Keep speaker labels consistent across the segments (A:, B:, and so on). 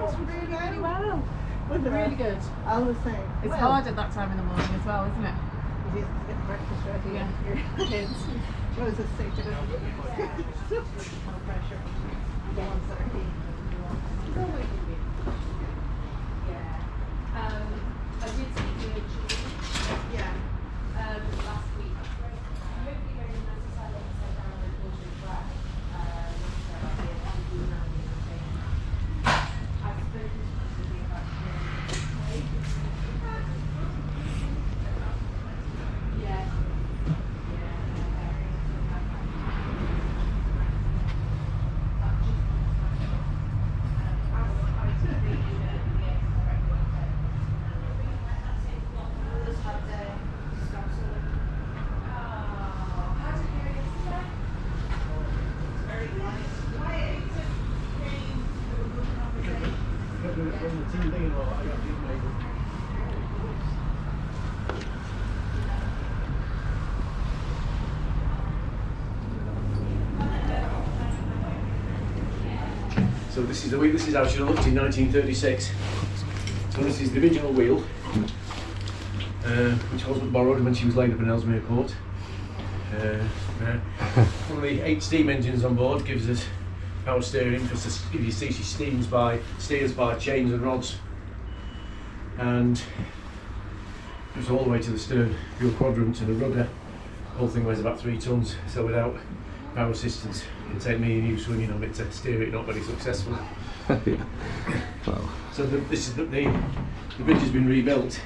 A: It's really well. Really good.
B: I was saying.
A: It's hard at that time in the morning as well, isn't it?
B: It is to get breakfast ready.
A: Yeah.
B: Your kids. Rosa's sick. No pressure. The ones that are keen.
C: Yeah. I did speak to Julie.
B: Yeah.
C: Last week. Hopefully very nice to say down and report as well. I've spoken to Julie about yeah.
D: So this is the wheel. This is how she looked in 1936. So this is the original wheel, which wasn't borrowed when she was laid up in Ellesmere Port. One of the 8 steam engines on board gives us power steering. Because if you see, she steers by chains and rods, and goes all the way to the stern, fuel quadrant and the rudder. The whole thing weighs about 3 tons. So without power assistance, it'll take me and you swinging on it to steer it. Not very successful.
E: Yeah. Wow.
D: So the bridge has been rebuilt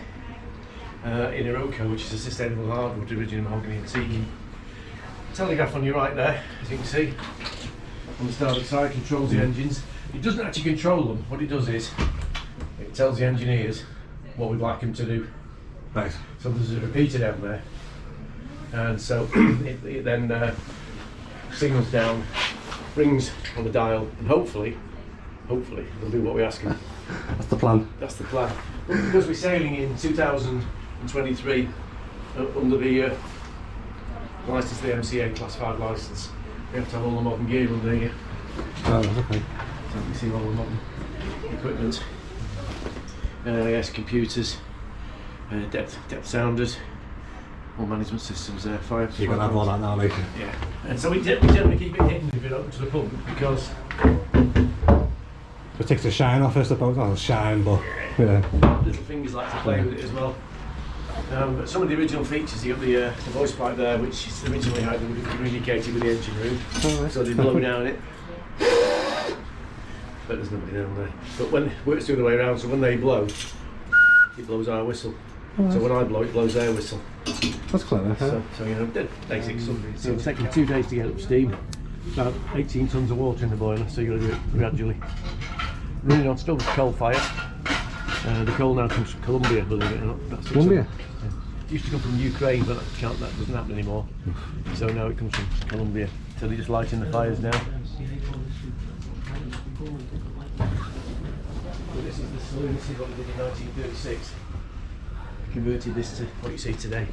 D: in Iroko, which is a sustainable hardwood, original mahogany and teak. Telegraph on your right there, as you can see. On the starboard side, controls the engines. It doesn't actually control them. What it does is, it tells the engineers what we'd like them to do.
E: Right.
D: So there's a repeater down there, and so it then signals down, rings on the dial, and hopefully they'll do what we ask them.
E: That's the plan.
D: That's the plan. Because we're sailing in 2023 under the licence, the MCA Class 5 licence, we have to have all the modern gear under here.
E: Oh, okay.
D: So you see all the modern equipment. Yes, computers, depth sounders, all management systems there. Fire.
E: You're going to have all that now later.
D: Yeah. And so we generally keep it hidden if we don't to the pump, because
E: it takes the shine off, I suppose. Not shine, but yeah.
D: Little fingers like to play with it as well. But some of the original features, you got the voice pipe there, which is originally how they would have communicated with the engine room.
E: Oh, right.
D: So they blow down it. But there's nobody down there. But when it works the other way around, so when they blow, it blows our whistle.
E: Oh, right.
D: So when I blow, it blows their whistle.
E: That's clever. Huh?
D: So you know, basic stuff. So it's taken 2 days to get up steam. About 18 tons of water in the boiler, so you've got to do it gradually. Running on still coal fire. The coal now comes from Colombia, believe it or not. That's
E: Colombia?
D: It used to come from Ukraine, but that doesn't happen anymore. So now it comes from Colombia. So they're just lighting the fires now. So this is the saloon. This is what we did in 1936. Converted this to what you see today.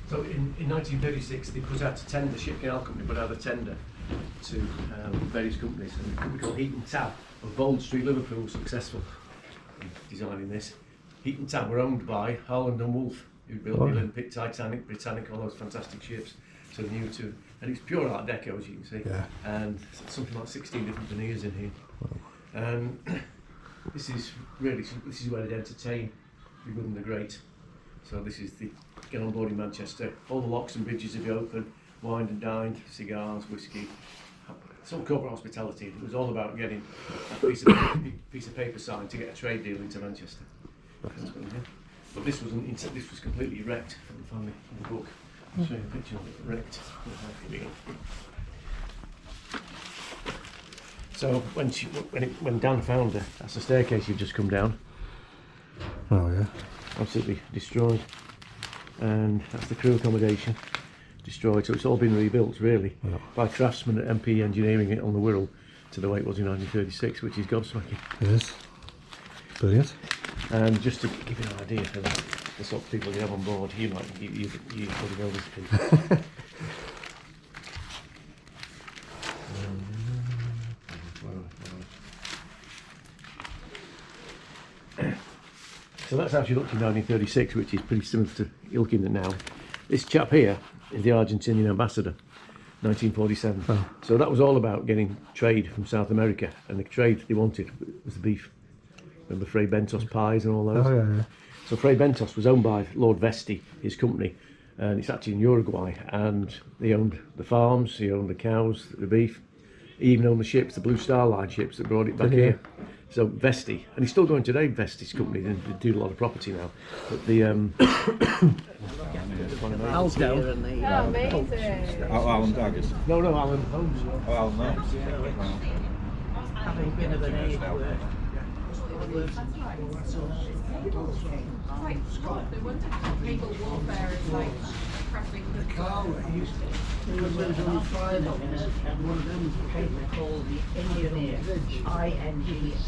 D: So in 1936 they put out a tender, the Ship Canal Company put out a tender to various companies, and a company called Heat and Tab of Bold Street, Liverpool was successful in designing this. Heat and Tab were owned by Harland and Wolff, who built the Olympic, Titanic, Britannic, all those fantastic ships. So they knew to, and it's pure Art Deco, as you can see,
E: yeah.
D: and something like 16 different veneers in here.
E: Wow.
D: This is where they entertain the good and the great. So this is the get on board in Manchester. All the locks and bridges will be open, wined and dined, cigars, whiskey. It's all corporate hospitality. It was all about getting a piece of paper signed to get a trade deal into Manchester. But this was completely wrecked. I can find the book. I'll show you a picture of it wrecked. So when Dan found her, that's the staircase you've just come down.
E: Oh yeah.
D: Absolutely destroyed. And that's the crew accommodation, destroyed. So it's all been rebuilt really by craftsmen at MP Engineering it on the Wirral to the way it was in 1936, which is gobsmacking.
E: It is. Brilliant.
D: And just to give you an idea for that, the sort of people you have on board. You probably know this people. So that's how she looked in 1936, which is pretty similar to looking at now. This chap here is the Argentinian ambassador, 1947.
E: Oh.
D: So that was all about getting trade from South America, and the trade they wanted was the beef. Remember Fray Bentos pies and all those?
E: Oh, yeah, yeah.
D: So Fray Bentos was owned by Lord Vesti, his company, and it's actually in Uruguay, and he owned the farms, he owned the cows, the beef, he even owned the ships, the Blue Star Line ships that brought it back here. So Vesti, and he's still going today, Vesti's company, they do a lot of property now. But the
F: Al's down.
A: Oh, amazing.
G: Oh, Alan Daggers.
D: no, Alan Holmes.
G: Oh, Alan Holmes.
F: Having been of an age where
A: Like, no wonder naval warfare is like pressing the
F: called the engineer, INGINA.